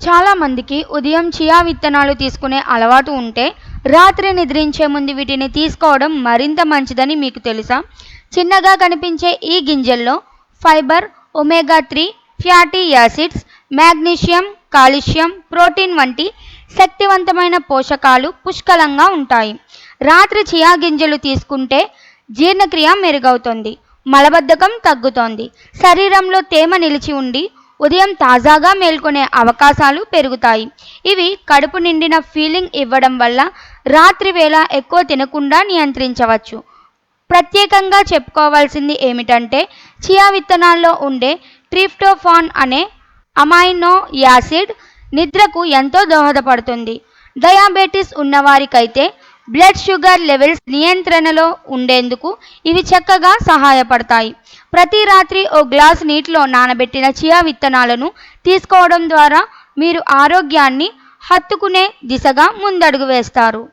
చాలామందికి ఉదయం చియా విత్తనాలు తీసుకునే అలవాటు ఉంటే రాత్రి నిద్రించే ముందు వీటిని తీసుకోవడం మరింత మంచిదని మీకు తెలుసా? చిన్నగా కనిపించే ఈ గింజల్లో fibre, omega three fatty acids, magnesium, calcium, protein వంటి శక్తివంతమైన పోషకాలు పుష్కలంగా ఉంటాయి. రాత్రి చియా గింజలు తీసుకుంటే జీర్ణక్రియ మెరుగవుతుంది, మలబద్ధకం తగ్గుతుంది, శరీరంలో తేమ నిలిచి ఉండి ఉదయం తాజాగా మేల్కొనే అవకాశాలు పెరుగుతాయి. ఇవి కడుపు నిండిన ఫీలింగ్ ఇవ్వడం వల్ల రాత్రి వేళ ఎక్కువ తినకుండా నియంత్రించవచ్చు. ప్రత్యేకంగా చెప్పుకోవాల్సింది ఏమిటంటే చియా విత్తనాల్లో ఉండే ట్రిప్టోఫాన్ అనే అమైనో యాసిడ్ నిద్రకు ఎంతో దోహదపడుతుంది. డయాబెటిస్ ఉన్నవారికైతే బ్లడ్ షుగర్ లెవెల్స్ నియంత్రణలో ఉండేందుకు ఇవి చక్కగా సహాయపడతాయి. ప్రతి రాత్రి ఓ గ్లాసు నీటిలో నానబెట్టిన చియా విత్తనాలను తీసుకోవడం ద్వారా మీరు ఆరోగ్యాన్ని హత్తుకునే దిశగా ముందడుగు వేస్తారు.